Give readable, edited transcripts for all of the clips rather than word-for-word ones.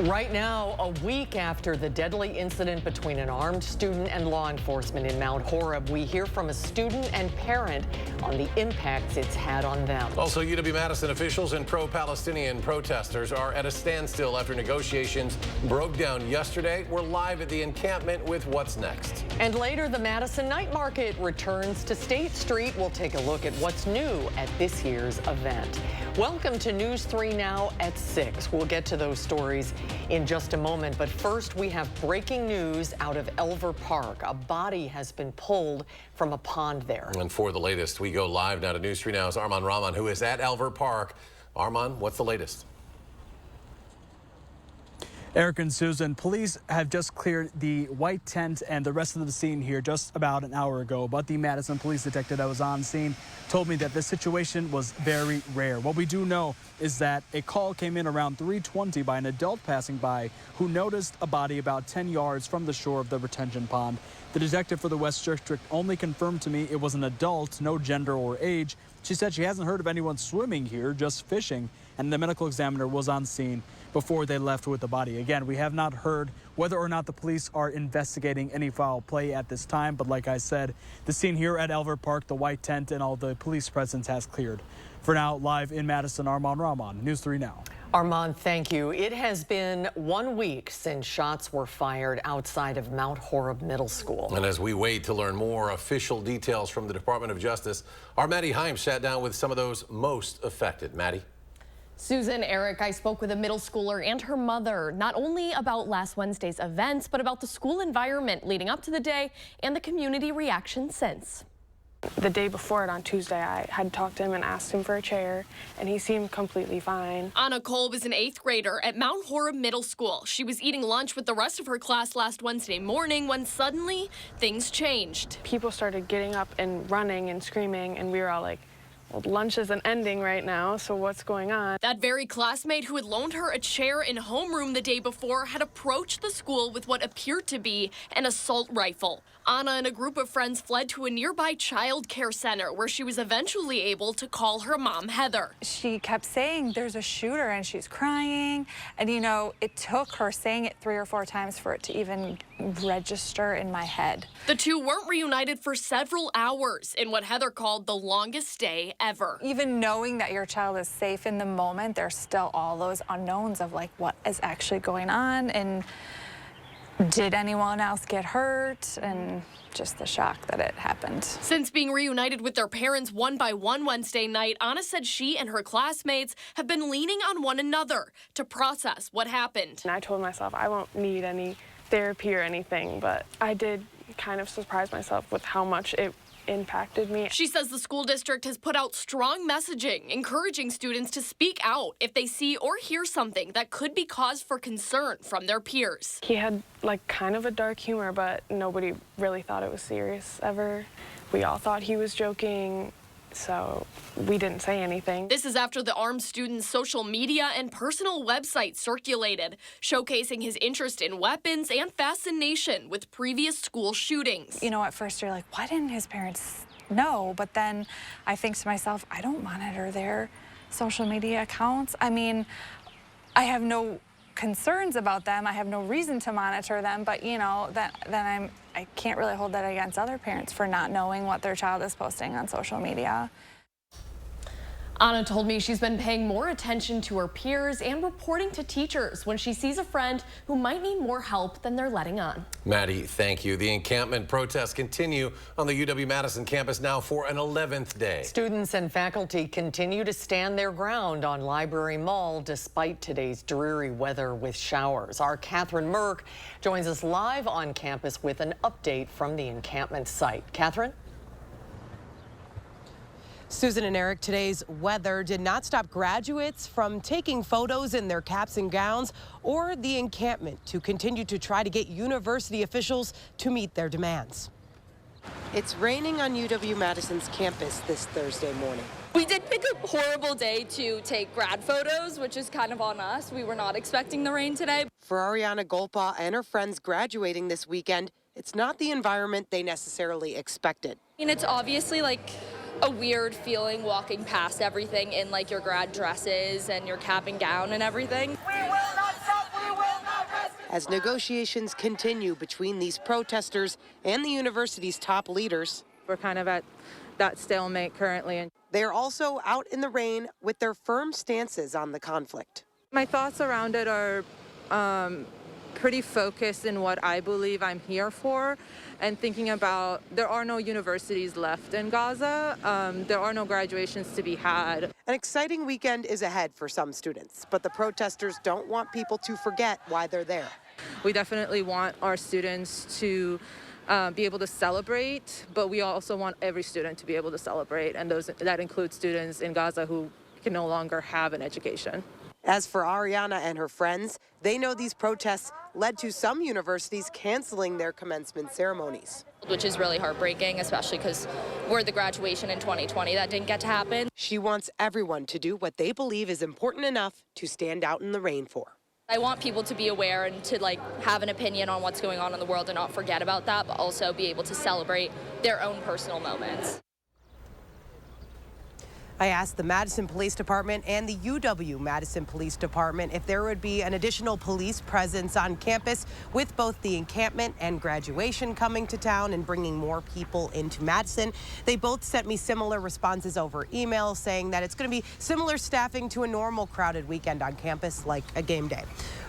Right now, a week after the deadly incident between an armed student and law enforcement in Mount Horeb, we hear from a student and parent on the impacts it's had on them. Also, UW-Madison officials and pro-Palestinian protesters are at a standstill after negotiations broke down yesterday. We're live at the encampment with what's next. And later, the Madison Night Market returns to State Street. We'll take a look at what's new at this year's event. Welcome to News 3 Now at 6. We'll get to those stories in just a moment, but first we have breaking news out of Elver Park. A body has been pulled from a pond there. And for the latest, we go live now to News 3 Now's Arman Rahman, who is at Elver Park. Arman, what's the latest? Eric and Susan, police have just cleared the white tent and the rest of the scene here just about an hour ago. But the Madison police detective that was on scene told me that this situation was very rare. What we do know is that a call came in around 3:20 by an adult passing by who noticed a body about 10 yards from the shore of the retention pond. The detective for the West District only confirmed to me it was an adult, no gender or age. She said she hasn't heard of anyone swimming here, just fishing, and the medical examiner was on scene before they left with the body. Again, we have not heard whether or not the police are investigating any foul play at this time, but like I said, the scene here at Elver Park, the white tent, and all the police presence has cleared. For now, live in Madison, Arman Rahman, News 3 Now. Armand, thank you. It has been 1 week since shots were fired outside of Mount Horeb Middle School. And as we wait to learn more official details from the Department of Justice, our Maddie Himes sat down with some of those most affected. Maddie? Susan, Eric, I spoke with a middle schooler and her mother, not only about last Wednesday's events, but about the school environment leading up to the day and the community reaction since. The day before it, on Tuesday, I had talked to him and asked him for a chair, and he seemed completely fine. Anna Kolb is an 8th grader at Mount Horeb Middle School. She was eating lunch with the rest of her class last Wednesday morning when suddenly things changed. People started getting up and running and screaming, and we were all like, well, lunch isn't ending right now, so what's going on? That very classmate who had loaned her a chair in homeroom the day before had approached the school with what appeared to be an assault rifle. Anna and a group of friends fled to a nearby child care center where she was eventually able to call her mom, Heather. She kept saying there's a shooter and she's crying. And, you know, it took her saying it 3 or 4 times for it to even register in my head. The two weren't reunited for several hours in what Heather called the longest day ever. Even knowing that your child is safe in the moment, there's still all those unknowns of like what is actually going on and did anyone else get hurt, and just the shock that it happened. Since being reunited with their parents one by one Wednesday night, Anna said she and her classmates have been leaning on one another to process what happened. And I told myself I won't need any therapy or anything, but I did kind of surprise myself with how much it impacted me. She says the school district has put out strong messaging, encouraging students to speak out if they see or hear something that could be cause for concern from their peers. He had like kind of a dark humor, but nobody really thought it was serious ever. We all thought he was joking, so we didn't say anything. This is after the armed student's social media and personal website circulated, showcasing his interest in weapons and fascination with previous school shootings. You know, at first you're like, why didn't his parents know? But then I think to myself, I don't monitor their social media accounts. I mean, I have no concerns about them. I have no reason to monitor them, but you know, then I can't really hold that against other parents for not knowing what their child is posting on social media. Anna told me she's been paying more attention to her peers and reporting to teachers when she sees a friend who might need more help than they're letting on. Maddie, thank you. The encampment protests continue on the UW-Madison campus now for an 11th day. Students and faculty continue to stand their ground on Library Mall despite today's dreary weather with showers. Our Catherine Merck joins us live on campus with an update from the encampment site. Catherine? Susan and Eric, today's weather did not stop graduates from taking photos in their caps and gowns or the encampment to continue to try to get university officials to meet their demands. It's raining on UW-Madison's campus this Thursday morning. We did pick a horrible day to take grad photos, which is kind of on us. We were not expecting the rain today. For Ariana Golpa and her friends graduating this weekend, it's not the environment they necessarily expected. And it's obviously like a weird feeling walking past everything in like your grad dresses and your cap and gown and everything. We will not stop, we will as negotiations continue between these protesters and the university's top leaders. We're kind of at that stalemate currently. They are also out in the rain with their firm stances on the conflict. My thoughts around it are pretty focused in what I believe I'm here for, and thinking about there are no universities left in Gaza. There are no graduations to be had. An exciting weekend is ahead for some students, but the protesters don't want people to forget why they're there. We definitely want our students to be able to celebrate, but we also want every student to be able to celebrate, and that includes students in Gaza who can no longer have an education. As for Ariana and her friends, they know these protests led to some universities canceling their commencement ceremonies. Which is really heartbreaking, especially because we're the graduation in 2020 that didn't get to happen. She wants everyone to do what they believe is important enough to stand out in the rain for. I want people to be aware and to have an opinion on what's going on in the world and not forget about that, but also be able to celebrate their own personal moments. I asked the Madison Police Department and the UW-Madison Police Department if there would be an additional police presence on campus with both the encampment and graduation coming to town and bringing more people into Madison. They both sent me similar responses over email saying that it's going to be similar staffing to a normal crowded weekend on campus like a game day.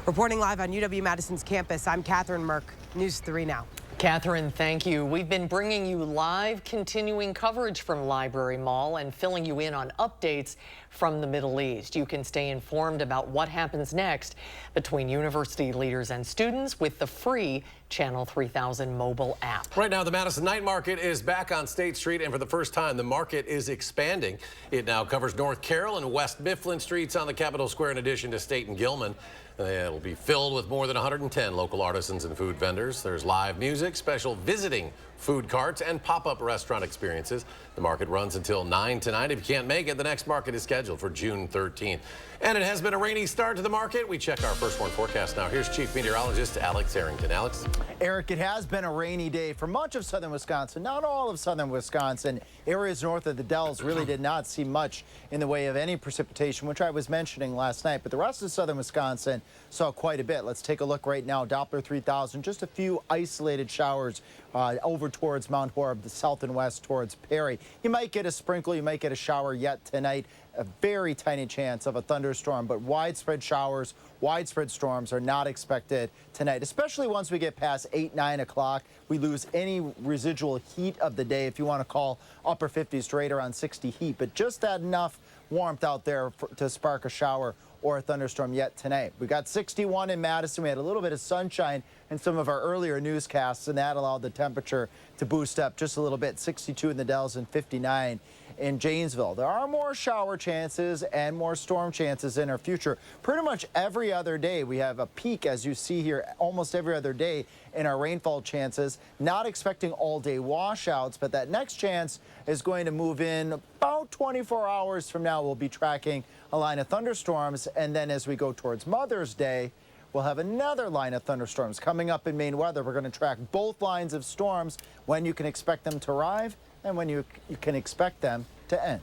Reporting live on UW-Madison's campus, I'm Catherine Merck, News 3 Now. Catherine, thank you. We've been bringing you live continuing coverage from Library Mall and filling you in on updates from the Middle East. You can stay informed about what happens next between university leaders and students with the free Channel 3000 mobile app. Right now, the Madison Night Market is back on State Street, and for the first time, the market is expanding. It now covers North Carroll and West Mifflin streets on the Capitol Square in addition to State and Gilman. It'll be filled with more than 110 local artisans and food vendors. There's live music, special visiting food carts, and pop-up restaurant experiences. The market runs until 9 tonight. If you can't make it, the next market is scheduled for June 13th. And it has been a rainy start to the market. We check our first warn forecast now. Here's Chief Meteorologist Alex Harrington. Alex? Eric, it has been a rainy day for much of southern Wisconsin. Not all of southern Wisconsin. Areas north of the Dells really did not see much in the way of any precipitation, which I was mentioning last night. But the rest of southern Wisconsin saw quite a bit. Let's take a look right now. Doppler 3000, just a few isolated showers over towards Mount Horeb, the south and west towards Perry. You might get a sprinkle, you might get a shower yet tonight. A very tiny chance of a thunderstorm, but widespread showers, widespread storms are not expected tonight, especially once we get past 8, 9 o'clock. We lose any residual heat of the day, if you want to call upper 50s to right around 60 heat, but just that enough warmth out there to spark a shower or a thunderstorm yet tonight. We got 61 in Madison. We had a little bit of sunshine in some of our earlier newscasts, and that allowed the temperature to boost up just a little bit. 62 in the Dells and 59 in Janesville. There are more shower chances and more storm chances in our future. Pretty much every other day we have a peak, as you see here, almost every other day in our rainfall chances. Not expecting all-day washouts, but that next chance is going to move in about 24 hours from now. We'll be tracking a line of thunderstorms, and then as we go towards Mother's Day, we'll have another line of thunderstorms coming up in Maine weather. We're going to track both lines of storms, when you can expect them to arrive and when you can expect them to end.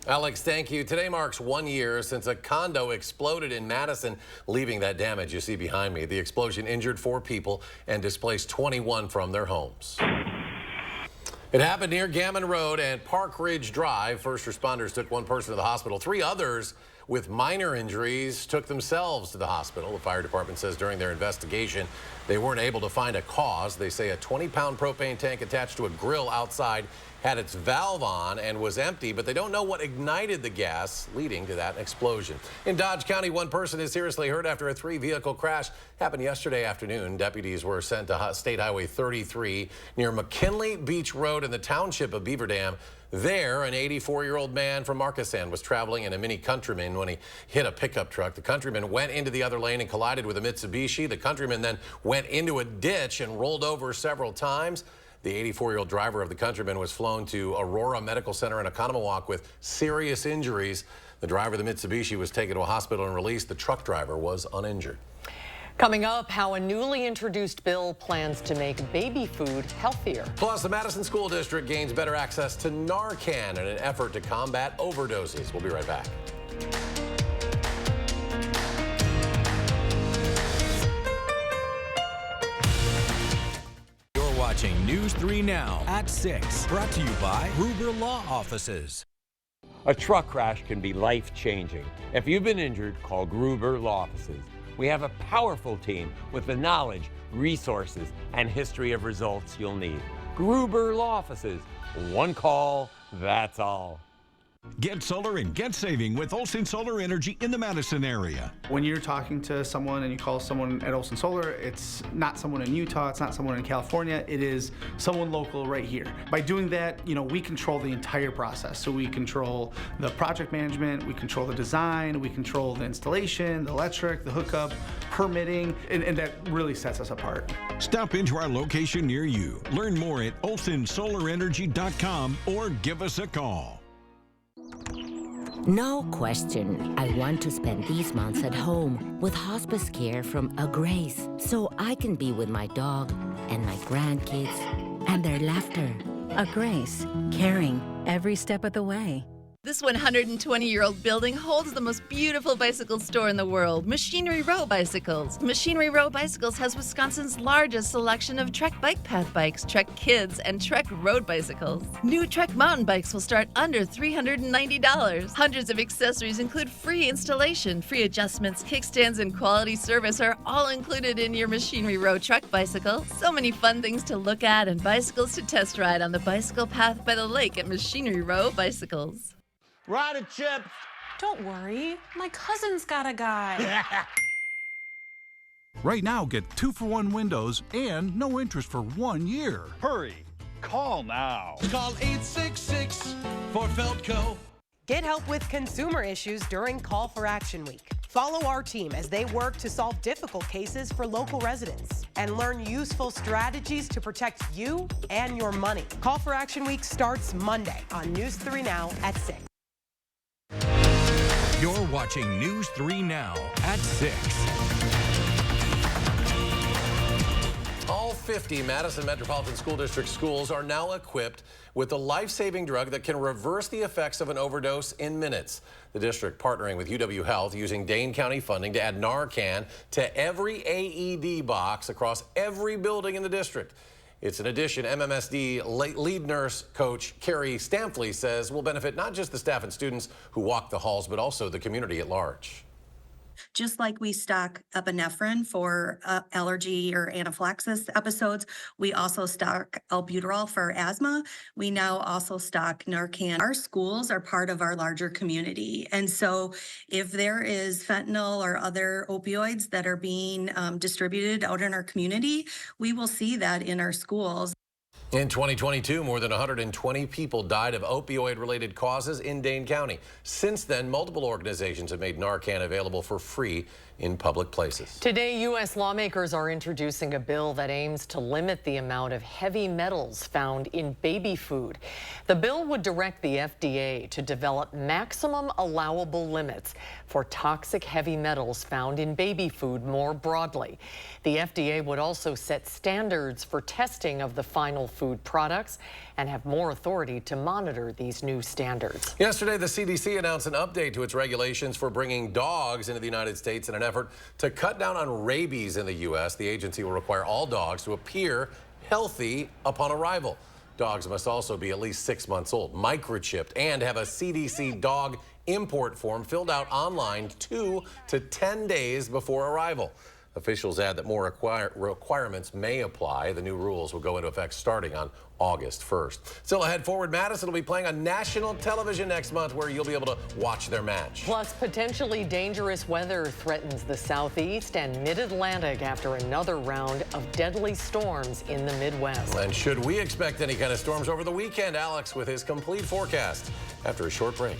Alex, thank you. Today marks 1 year since a condo exploded in Madison, leaving that damage you see behind me. The explosion injured 4 people and displaced 21 from their homes. It happened near Gammon Road and Park Ridge Drive. First responders took 1 person to the hospital. 3 others with minor injuries took themselves to the hospital. The fire department says during their investigation, they weren't able to find a cause. They say a 20-pound propane tank attached to a grill outside had its valve on and was empty, but they don't know what ignited the gas leading to that explosion. In Dodge County, 1 person is seriously hurt after a 3-vehicle crash happened yesterday afternoon. Deputies were sent to State Highway 33 near McKinley Beach Road in the township of Beaver Dam. There, an 84-year-old man from Markesan was traveling in a Mini Countryman when he hit a pickup truck. The Countryman went into the other lane and collided with a Mitsubishi. The Countryman then went into a ditch and rolled over several times. The 84-year-old driver of the Countryman was flown to Aurora Medical Center in Oconomowoc with serious injuries. The driver of the Mitsubishi was taken to a hospital and released. The truck driver was uninjured. Coming up, how a newly introduced bill plans to make baby food healthier. Plus, the Madison School District gains better access to Narcan in an effort to combat overdoses. We'll be right back. News 3 Now at 6. Brought to you by Gruber Law Offices. A truck crash can be life-changing. If you've been injured, call Gruber Law Offices. We have a powerful team with the knowledge, resources, and history of results you'll need. Gruber Law Offices. One call, that's all. Get solar and get saving with Olson Solar Energy in the Madison area. When you're talking to someone and you call someone at Olson Solar, it's not someone in Utah, it's not someone in California, it is someone local right here. By doing that, we control the entire process. So we control the project management, we control the design, we control the installation, the electric, the hookup, permitting, and that really sets us apart. Stop into our location near you. Learn more at olsonsolarenergy.com or give us a call. No question, I want to spend these months at home with hospice care from A Grace so I can be with my dog and my grandkids and their laughter. A Grace, caring every step of the way. This 120-year-old building holds the most beautiful bicycle store in the world, Machinery Row Bicycles. Machinery Row Bicycles has Wisconsin's largest selection of Trek Bike Path bikes, Trek Kids, and Trek Road bicycles. New Trek mountain bikes will start under $390. Hundreds of accessories include free installation, free adjustments, kickstands, and quality service are all included in your Machinery Row Trek bicycle. So many fun things to look at and bicycles to test ride on the bicycle path by the lake at Machinery Row Bicycles. Ride a chip. Don't worry, my cousin's got a guy. Right now, get 2-for-1 windows and no interest for 1 year. Hurry, call now. Call 866 for Feltco. Get help with consumer issues during Call for Action Week. Follow our team as they work to solve difficult cases for local residents and learn useful strategies to protect you and your money. Call for Action Week starts Monday on News 3 Now at 6. You're watching News 3 Now at 6. All 50 Madison Metropolitan School District schools are now equipped with a life-saving drug that can reverse the effects of an overdose in minutes. The district partnering with UW Health using Dane County funding to add Narcan to every AED box across every building in the district. It's an addition MMSD lead nurse coach Carrie Stampley says will benefit not just the staff and students who walk the halls, but also the community at large. Just like we stock epinephrine for allergy or anaphylaxis episodes, we also stock albuterol for asthma. We now also stock Narcan. Our schools are part of our larger community. And so if there is fentanyl or other opioids that are being distributed out in our community, we will see that in our schools. In 2022, more than 120 people died of opioid-related causes in Dane County. Since then, multiple organizations have made Narcan available for free in public places. Today, U.S. lawmakers are introducing a bill that aims to limit the amount of heavy metals found in baby food. The bill would direct the FDA to develop maximum allowable limits for toxic heavy metals found in baby food more broadly. The FDA would also set standards for testing of the final food products and have more authority to monitor these new standards. Yesterday, the CDC announced an update to its regulations for bringing dogs into the United States in an effort to cut down on rabies in the U.S. The agency will require all dogs to appear healthy upon arrival. Dogs must also be at least 6 months old, microchipped, and have a CDC dog import form filled out online 2 to 10 days before arrival. Officials add that more requirements may apply. The new rules will go into effect starting on August 1st. Still ahead, Forward Madison will be playing on national television next month where you'll be able to watch their match. Plus, potentially dangerous weather threatens the southeast and mid-Atlantic after another round of deadly storms in the Midwest. And should we expect any kind of storms over the weekend? Alex with his complete forecast after a short break.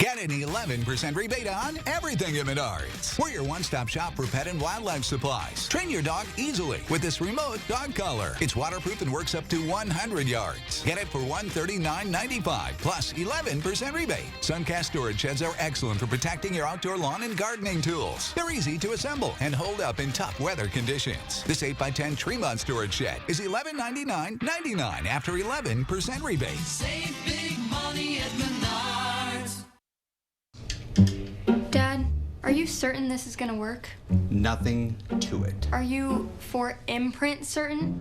Get an 11% rebate on everything at Menards. We're your one-stop shop for pet and wildlife supplies. Train your dog easily with this remote dog collar. It's waterproof and works up to 100 yards. Get it for $139.95 plus 11% rebate. Suncast storage sheds are excellent for protecting your outdoor lawn and gardening tools. They're easy to assemble and hold up in tough weather conditions. This 8x10 Tremont storage shed is $1199.99 after 11% rebate. Save big money at Menards. Dad, are you certain this is gonna work? Nothing to it. Are you for imprint certain?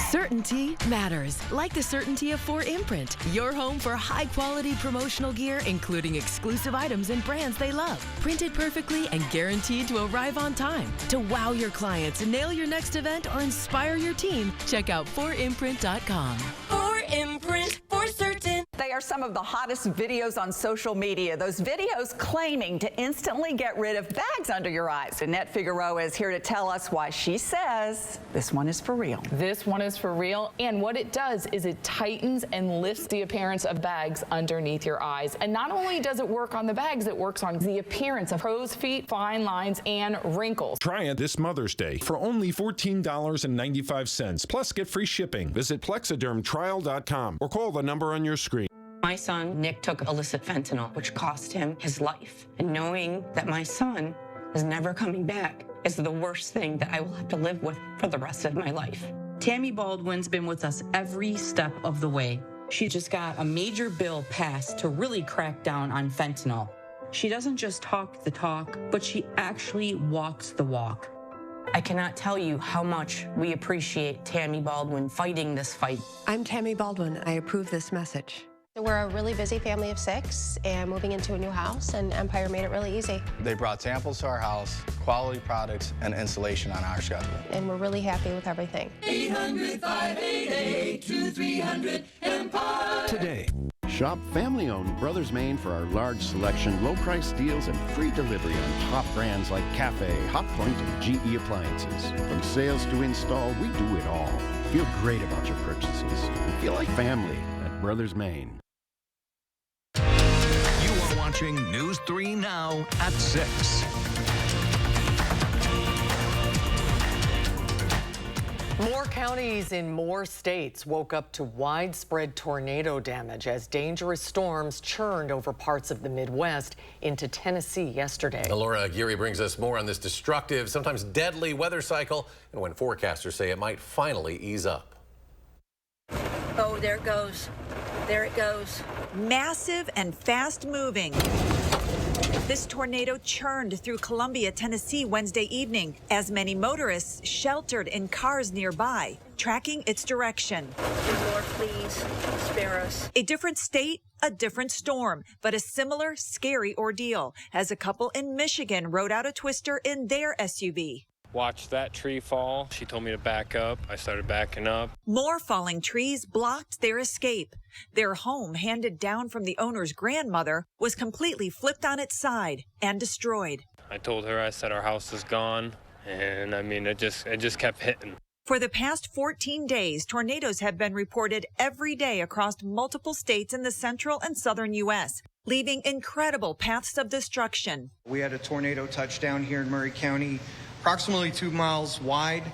Certainty matters, like the certainty of 4imprint, your home for high-quality promotional gear, including exclusive items and brands they love. Printed perfectly and guaranteed to arrive on time. To wow your clients, nail your next event, or inspire your team, check out 4imprint.com. 4imprint, for certain. They are some of the hottest videos on social media. Those videos claiming to instantly get rid of bags under your eyes. Annette Figueroa is here to tell us why she says this one is for real. This one is for real, and what it does is it tightens and lifts the appearance of bags underneath your eyes. And not only does it work on the bags, it works on the appearance of crow's feet, fine lines, and wrinkles. Try it this Mother's Day for only $14.95. Plus, get free shipping. Visit plexidermtrial.com or call the number on your screen. My son, Nick, took illicit fentanyl, which cost him his life. And knowing that my son is never coming back is the worst thing that I will have to live with for the rest of my life. Tammy Baldwin's been with us every step of the way. She just got a major bill passed to really crack down on fentanyl. She doesn't just talk the talk, but she actually walks the walk. I cannot tell you how much we appreciate Tammy Baldwin fighting this fight. I'm Tammy Baldwin. I approve this message. We're a really busy family of 6 and moving into a new house, and Empire made it really easy. They brought samples to our house, quality products, and installation on our schedule. And we're really happy with everything. 800-588-2300 Empire. Today. Shop family-owned Brothers Maine for our large selection, low-price deals, and free delivery on top brands like Cafe, Hotpoint, and GE appliances. From sales to install, we do it all. Feel great about your purchases. And feel like family at Brothers Maine. You are watching News 3 Now at 6. More counties in more states woke up to widespread tornado damage as dangerous storms churned over parts of the Midwest into Tennessee yesterday. Laura Aguirre brings us more on this destructive, sometimes deadly weather cycle and when forecasters say it might finally ease up. Oh, there it goes. There it goes. Massive and fast-moving. This tornado churned through Columbia, Tennessee Wednesday evening as many motorists sheltered in cars nearby, tracking its direction. Lord, please spare us. A different state, a different storm, but a similar scary ordeal as a couple in Michigan rode out a twister in their SUV. Watched that tree fall. She told me to back up. I started backing up. More falling trees blocked their escape. Their home, handed down from the owner's grandmother, was completely flipped on its side and destroyed. I told her, I said, our house is gone. And I mean, it just kept hitting. For the past 14 days, tornadoes have been reported every day across multiple states in the central and southern U.S., leaving incredible paths of destruction. We had a tornado touchdown here in Murray County, approximately 2 miles wide.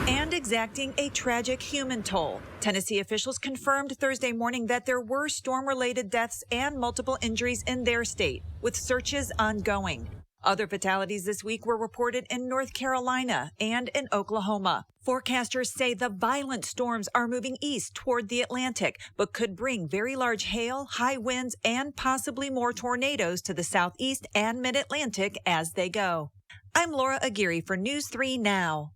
And exacting a tragic human toll. Tennessee officials confirmed Thursday morning that there were storm-related deaths and multiple injuries in their state, with searches ongoing. Other fatalities this week were reported in North Carolina and in Oklahoma. Forecasters say the violent storms are moving east toward the Atlantic, but could bring very large hail, high winds, and possibly more tornadoes to the southeast and mid-Atlantic as they go. I'm Laura Aguirre for News 3 Now.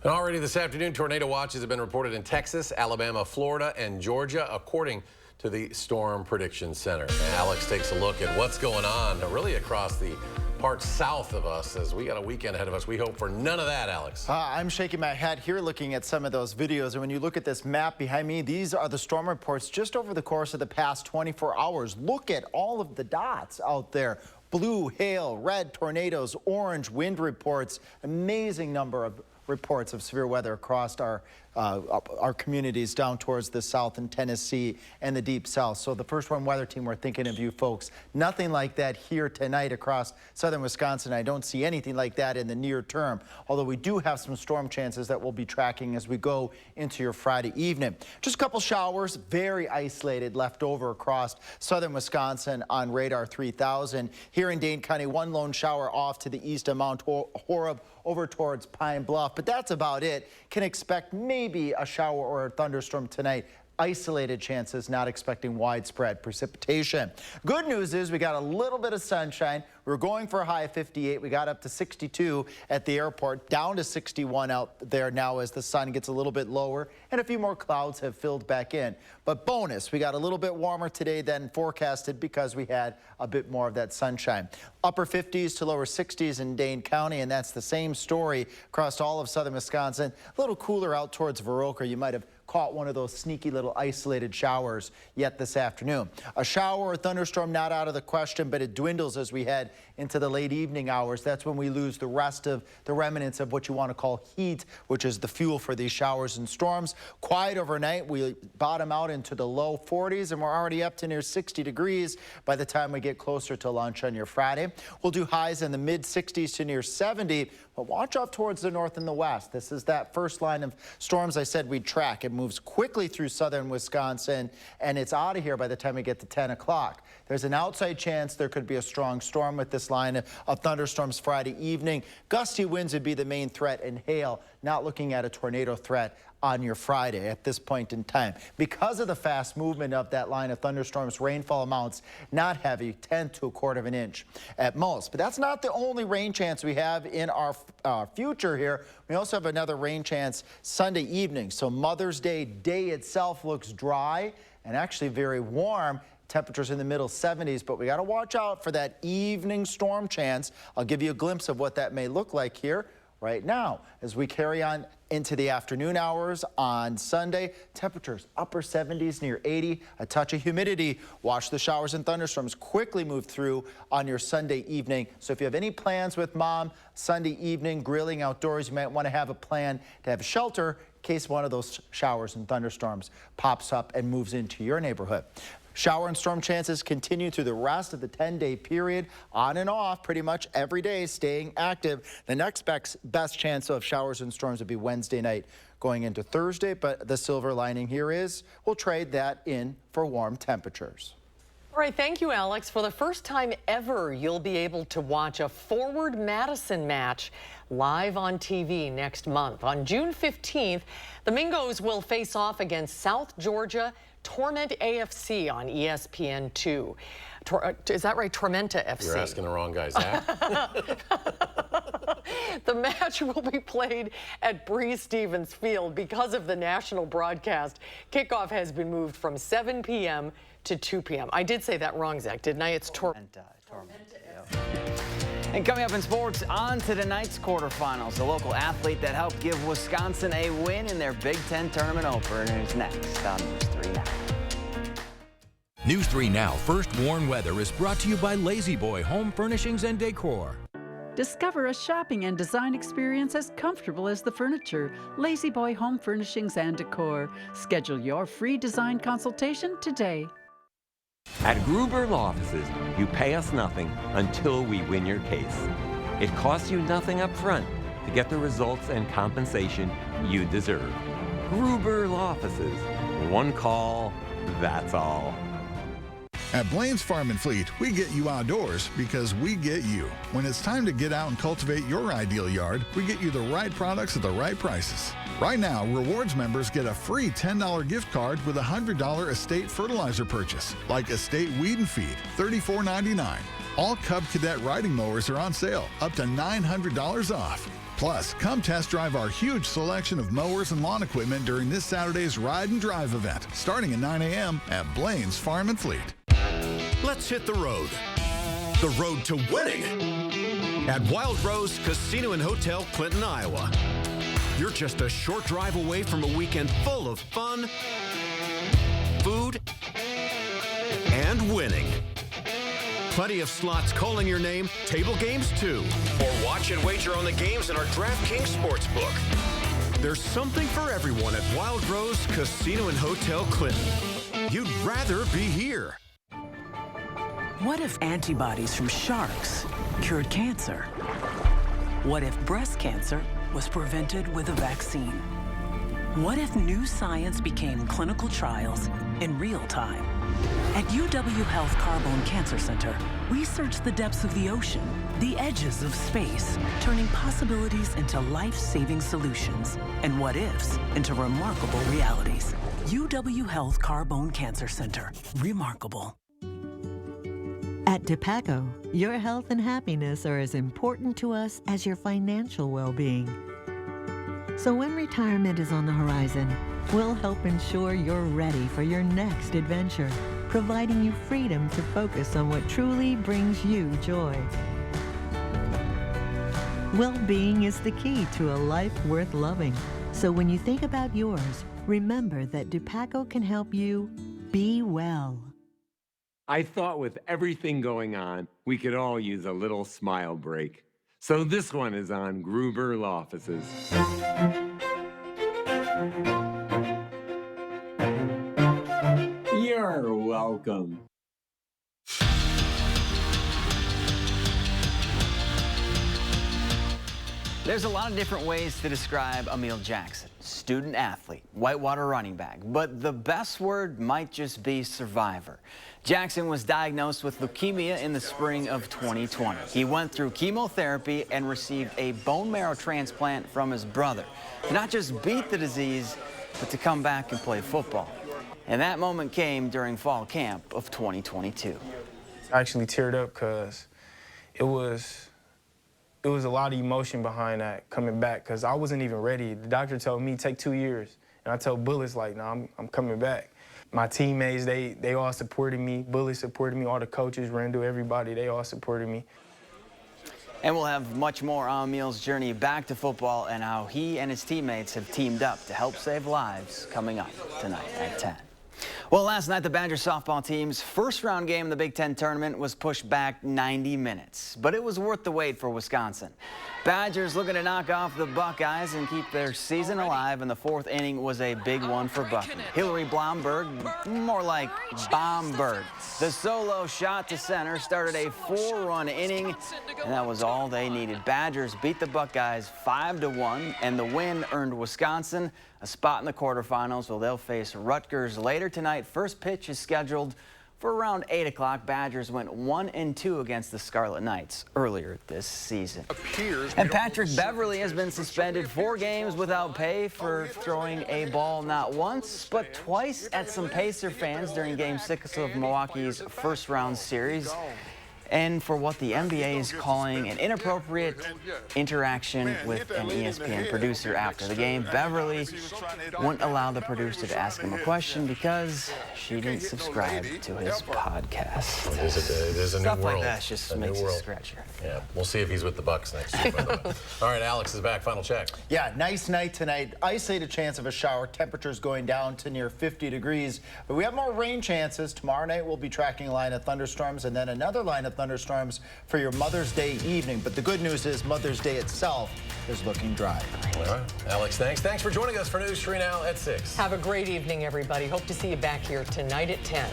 And already this afternoon, tornado watches have been reported in Texas, Alabama, Florida, and Georgia, according to the Storm Prediction Center. And Alex takes a look at what's going on really across the parts south of us as we got a weekend ahead of us. We hope for none of that, Alex. I'm shaking my head here looking at some of those videos. And when you look at this map behind me, these are the storm reports just over the course of the past 24 hours. Look at all of the dots out there. Blue, hail, red, tornadoes, orange, wind reports. Amazing number of reports of severe weather across our communities down towards the south in Tennessee and the deep south. So the First One Weather Team, we're thinking of you folks. Nothing like that here tonight across southern Wisconsin. I don't see anything like that in the near term, although we do have some storm chances that we'll be tracking as we go into your Friday evening. Just a couple showers, very isolated, left over across southern Wisconsin on radar 3000. Here in Dane County, one lone shower off to the east of Mount Horeb over towards Pine Bluff, but that's about it. Can expect maybe a shower or a thunderstorm tonight isolated chances, not expecting widespread precipitation. Good news is we got a little bit of sunshine. We're going for a high of 58. We got up to 62 at the airport, down to 61 out there now as the sun gets a little bit lower and a few more clouds have filled back in. But bonus, we got a little bit warmer today than forecasted because we had a bit more of that sunshine. Upper 50s to lower 60s in Dane County, and that's the same story across all of southern Wisconsin. A little cooler out towards Viroqua. You might have caught one of those sneaky little isolated showers yet this afternoon. A shower or thunderstorm not out of the question, but it dwindles as we head into the late evening hours. That's when we lose the rest of the remnants of what you want to call heat, which is the fuel for these showers and storms. Quiet overnight. We bottom out into the low 40s, and we're already up to near 60 degrees by the time we get closer to lunch on your Friday. We'll do highs in the mid 60s to near 70, but watch out towards the north and the west. This is that first line of storms I said we'd track. It moves quickly through southern Wisconsin, and it's out of here by the time we get to 10 o'clock. There's an outside chance there could be a strong storm with this line of thunderstorms Friday evening. Gusty winds would be the main threat, and hail, not looking at a tornado threat on your Friday at this point in time. Because of the fast movement of that line of thunderstorms, rainfall amounts not heavy, 10 to a quarter of an inch at most. But that's not the only rain chance we have in our future here. We also have another rain chance Sunday evening. So Mother's Day itself looks dry and actually very warm. Temperatures in the middle 70s, but we got to watch out for that evening storm chance. I'll give you a glimpse of what that may look like here right now as we carry on into the afternoon hours on Sunday. Temperatures upper 70s near 80, a touch of humidity. Watch the showers and thunderstorms quickly move through on your Sunday evening. So if you have any plans with mom Sunday evening, grilling outdoors, you might want to have a plan to have shelter in case one of those showers and thunderstorms pops up and moves into your neighborhood. Shower and storm chances continue through the rest of the 10-day period, on and off pretty much every day, staying active. The next best chance of showers and storms would be Wednesday night going into Thursday, but the silver lining here is we'll trade that in for warm temperatures. All right, thank you, Alex. For the first time ever, you'll be able to watch a Forward Madison match live on TV next month. On June 15th, the Mingos will face off against South Georgia Torment AFC on ESPN2. Is that right? Tormenta FC. You're asking the wrong guy, Zach. The match will be played at Breeze Stevens Field because of the national broadcast. Kickoff has been moved from 7 p.m. to 2 p.m. I did say that wrong, Zach, didn't I? It's Tormenta. And coming up in sports, on to tonight's quarterfinals. The local athlete that helped give Wisconsin a win in their Big Ten tournament opener is next on News 3 Now. News 3 Now First Warn Weather is brought to you by Lazy Boy Home Furnishings and Decor. Discover a shopping and design experience as comfortable as the furniture. Lazy Boy Home Furnishings and Decor. Schedule your free design consultation today. At Gruber Law Offices, you pay us nothing until we win your case. It costs you nothing up front to get the results and compensation you deserve. Gruber Law Offices. One call, that's all. At Blaine's Farm and Fleet, we get you outdoors because we get you. When it's time to get out and cultivate your ideal yard, we get you the right products at the right prices. Right now, Rewards members get a free $10 gift card with a $100 Estate fertilizer purchase, like Estate Weed and Feed, $34.99. All Cub Cadet riding mowers are on sale, up to $900 off. Plus, come test drive our huge selection of mowers and lawn equipment during this Saturday's Ride and Drive event, starting at 9 a.m. at Blaine's Farm and Fleet. Let's hit the road. The road to winning at Wild Rose Casino and Hotel, Clinton, Iowa. You're just a short drive away from a weekend full of fun, food, and winning. Plenty of slots calling your name, table games too. Or watch and wager on the games in our DraftKings Sportsbook. There's something for everyone at Wild Rose Casino and Hotel, Clinton. You'd rather be here. What if antibodies from sharks cured cancer? What if breast cancer was prevented with a vaccine? What if new science became clinical trials in real time? At UW Health Carbone Cancer Center, we search the depths of the ocean, the edges of space, turning possibilities into life-saving solutions and what-ifs into remarkable realities. UW Health Carbone Cancer Center. Remarkable. At DePaco, your health and happiness are as important to us as your financial well-being. So when retirement is on the horizon, we'll help ensure you're ready for your next adventure, providing you freedom to focus on what truly brings you joy. Well-being is the key to a life worth loving. So when you think about yours, remember that DePaco can help you be well. I thought with everything going on, we could all use a little smile break. So this one is on Gruber Law Offices. You're welcome. There's a lot of different ways to describe Emil Jackson, student athlete, whitewater running back, but the best word might just be survivor. Jackson was diagnosed with leukemia in the spring of 2020. He went through chemotherapy and received a bone marrow transplant from his brother to not just beat the disease, but to come back and play football. And that moment came during fall camp of 2022. I actually teared up because it was a lot of emotion behind that coming back because I wasn't even ready. The doctor told me take 2 years. And I told Bullis, like, no, I'm coming back. My teammates, they all supported me. Bullis supported me. All the coaches, Randall, everybody, they all supported me. And we'll have much more on Emil's journey back to football and how he and his teammates have teamed up to help save lives coming up tonight at 10. Well, last night, the Badger softball team's first-round game in the Big Ten tournament was pushed back 90 minutes, but it was worth the wait for Wisconsin. Badgers looking to knock off the Buckeyes and keep their season alive, and the fourth inning was a big one for Bucky. Hillary Blomberg, more like Bomberg. The solo shot to center started a 4-run inning, and that was all they needed. Badgers beat the Buckeyes 5-1, and the win earned Wisconsin a spot in the quarterfinals, where they'll face Rutgers later tonight. First pitch is scheduled for around 8 o'clock. Badgers went 1-2 against the Scarlet Knights earlier this season. And Patrick Beverly has been suspended 4 games without pay for throwing a ball not once, but twice at some Pacer fans during Game 6 of Milwaukee's first-round series, and for what the NBA is calling an inappropriate interaction with an ESPN producer after the game. Beverly wouldn't allow the producer to ask him a question because she didn't subscribe to his podcast. It is a new Stuff world. like that just makes you scratch your head. Yeah, we'll see if he's with the Bucks next year, by the way. All right, Alex is back. Final check. Yeah, nice night tonight. Isolated chance of a shower. Temperatures going down to near 50 degrees. But we have more rain chances. Tomorrow night we'll be tracking a line of thunderstorms and then another line of thunderstorms for your Mother's Day evening. But the good news is Mother's Day itself is looking dry. All right, Alex, thanks. Thanks for joining us for News 3 Now at 6. Have a great evening, everybody. Hope to see you back here tonight at 10.